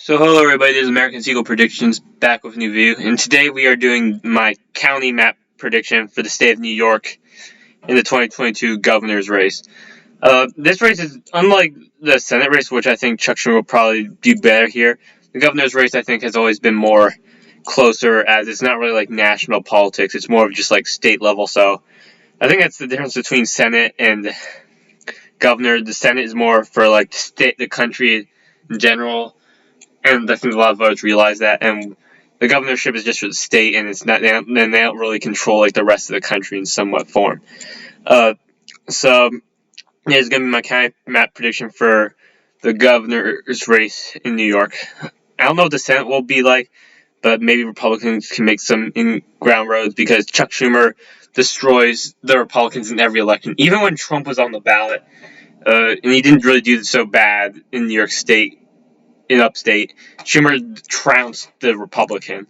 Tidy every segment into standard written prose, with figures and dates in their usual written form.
So hello everybody, this is American Seagull Predictions back with a new video, and today we are doing my county map prediction for the state of New York in the 2022 governor's race. This race is unlike the Senate race, which I think Chuck Schumer will probably do better here. The governor's race I think has always been more closer, as it's not really like national politics, it's more of just like state level. So I think that's the difference between Senate and governor. The Senate is more for like the country in general. And I think a lot of voters realize that. And the governorship is just for the state, and it's not. They don't really control like the rest of the country in somewhat form. So here's gonna be my county map prediction for the governor's race in New York. I don't know what the Senate will be like, but maybe Republicans can make some ground roads because Chuck Schumer destroys the Republicans in every election. Even when Trump was on the ballot, and he didn't really do so bad in New York State. In upstate, Schumer trounced the Republican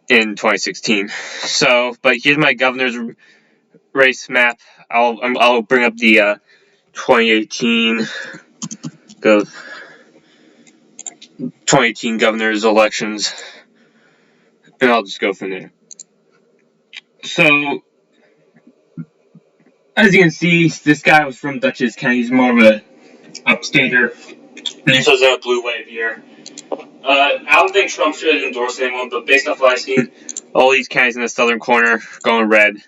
in 2016. So, but here's my governor's race map. I'll bring up the 2018 governor's elections, and I'll just go from there. So, as you can see, this guy was from Dutchess County. He's more of a upstater, and he shows a blue wave here. I don't think Trump should endorse anyone, but based off what I've seen, all these counties in the southern corner going red.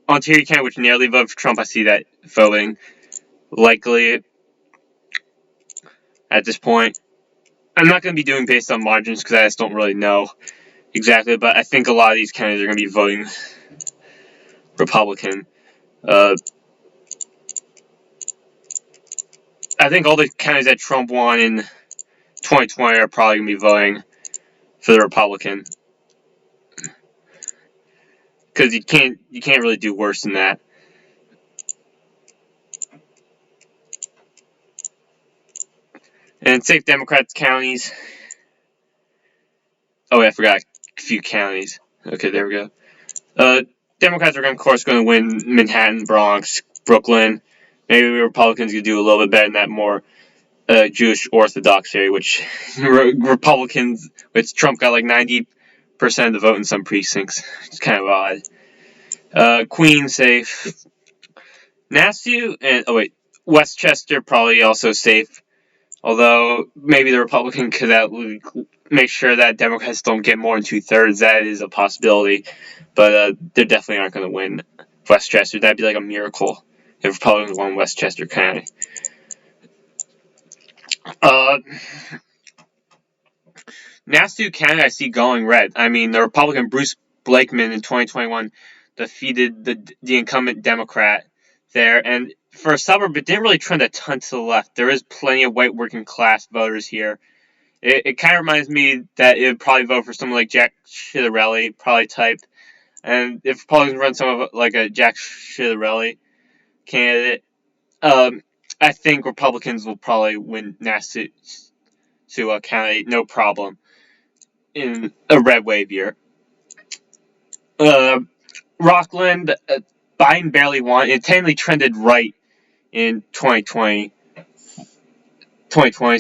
Ontario County, which nearly voted for Trump, I see that voting likely at this point. I'm not going to be doing based on margins because I just don't really know exactly, but I think a lot of these counties are going to be voting Republican. I think all the counties that Trump won in 2020 are probably going to be voting for the Republican. Because you can't really do worse than that. And safe Democrats counties. Oh, I forgot a few counties. Okay, there we go. Democrats are, of course, going to win Manhattan, Bronx, Brooklyn. Maybe Republicans could do a little bit better in that more Jewish Orthodox area, which Republicans, which Trump got like 90% of the vote in some precincts. It's kind of odd. Queens safe. Nassau and Westchester probably also safe. Although maybe the Republican could make sure that Democrats don't get more than 2/3. That is a possibility, but they definitely aren't going to win Westchester. That'd be like a miracle if Republicans won Westchester County. Nassau County, I see going red. I mean, the Republican Bruce Blakeman in 2021 defeated the incumbent Democrat there, and for a suburb, it didn't really trend a ton to the left. There is plenty of white working class voters here. It kind of reminds me that it would probably vote for someone like Jack Ciattarelli, probably type. And if Republicans run some of like a Jack Ciattarelli candidate, I think Republicans will probably win Nassau County, no problem, in a red wave year. Rockland, Biden barely won. It technically trended right in 2020,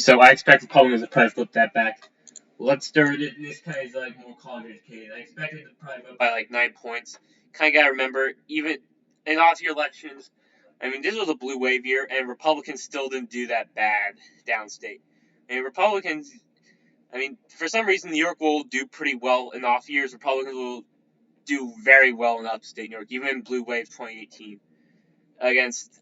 so I expect Republicans to probably flip that back. Leicester, this kind of is like more college educated. I expected to probably vote by like 9 points. Kind of got to remember, even in off-year elections, I mean, this was a blue wave year, and Republicans still didn't do that bad downstate. I mean, Republicans, for some reason, New York will do pretty well in off years. Republicans will do very well in upstate New York, even in blue wave 2018 against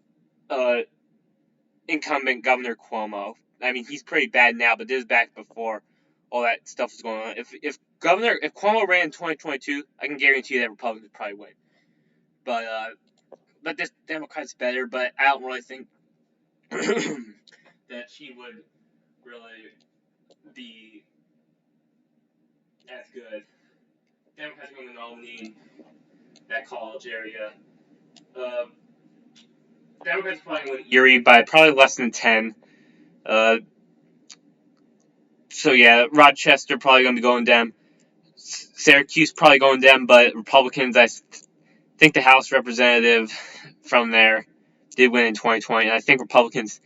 incumbent Governor Cuomo. I mean, he's pretty bad now, but this is back before all that stuff was going on. If Cuomo ran in 2022, I can guarantee you that Republicans would probably win. But this Democrat's better. But I don't really think that she would really be as good. Democrats are going to nominate that college area. Democrats probably win Erie by probably less than 10. So yeah, Rochester probably going to be going Dem. Syracuse probably going Dem, but Republicans, I think the House representative from there did win in 2020, and I think Republicans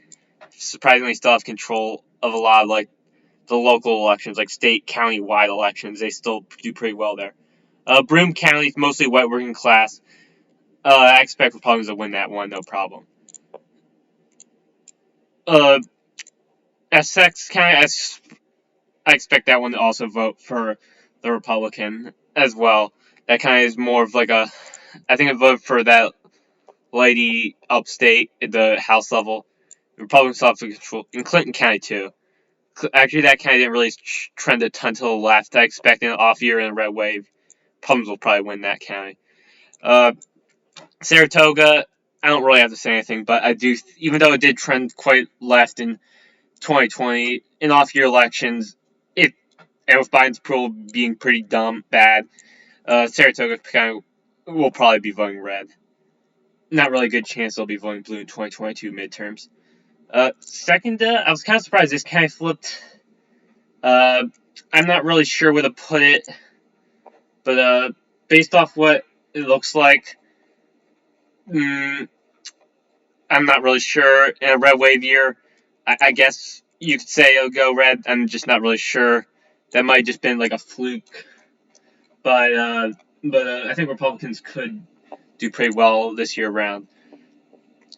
surprisingly still have control of a lot of like the local elections, like state, county-wide elections. They still do pretty well there. Broome County is mostly white working class. I expect Republicans to win that one, no problem. Uh, Essex County, I expect that one to also vote for the Republican as well. That kind of is more of like a, I think I voted for that lady upstate at the House level. The Republicans still have to control in Clinton County too. Actually, that county didn't really trend a ton to the left. I expect an off year and a red wave. Republicans will probably win that county. Uh, Saratoga, I don't really have to say anything, but I do, even though it did trend quite left in 2020 in off-year elections, and with Biden's approval being pretty bad, Saratoga kind of will probably be voting red. Not really a good chance they'll be voting blue in 2022 midterms. Second, I was kind of surprised this kind of flipped. I'm not really sure where to put it, but based off what it looks like, I'm not really sure. In a red wave year, I guess you could say it'll go red. I'm just not really sure. That might have just been like a fluke. But I think Republicans could do pretty well this year around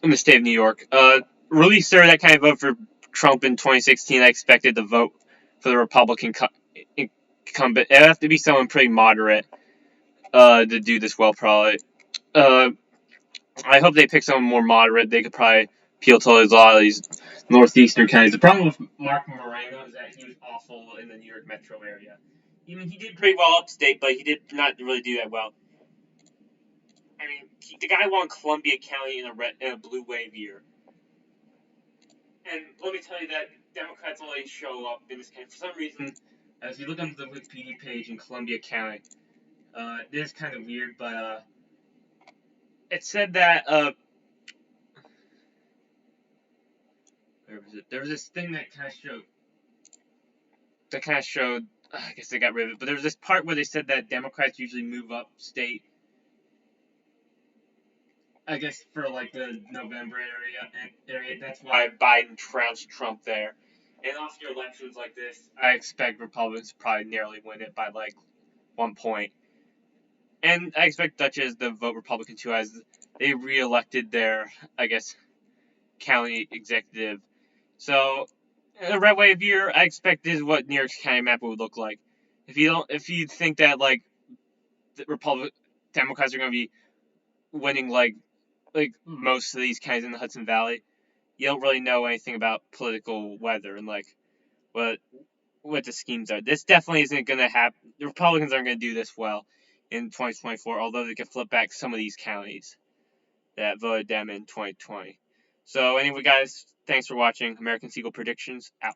in the state of New York. Really, sir, that kind of vote for Trump in 2016. I expected to vote for the Republican incumbent. It'd have to be someone pretty moderate to do this well, probably. I hope they pick someone more moderate. They could probably appeal to a lot of these northeastern counties. The problem with Mark Moreno is that he was awful in the New York metro area. I mean, he did pretty well upstate, but he did not really do that well. I mean, the guy won Columbia County in a blue wave year. And let me tell you that Democrats always show up in this county. For some reason, as you look on the Wikipedia page in Columbia County, it is kind of weird, but it said that where was it? There was this thing that kind of showed. I guess they got rid of it, but there was this part where they said that Democrats usually move up state. I guess for like the November area, that's why Biden trounced Trump there. And after elections like this, I expect Republicans to probably narrowly win it by like 1 point. And I expect Dutchess to vote Republican too, as they re-elected their, I guess, county executive. So, in a red wave year, I expect this is what New York's county map would look like. If you think that like the Democrats are going to be winning like most of these counties in the Hudson Valley, you don't really know anything about political weather and like what the schemes are. This definitely isn't going to happen. The Republicans aren't going to do this well in 2024, although they could flip back some of these counties that voted them in 2020. So anyway, guys, thanks for watching. American Seagull Predictions out.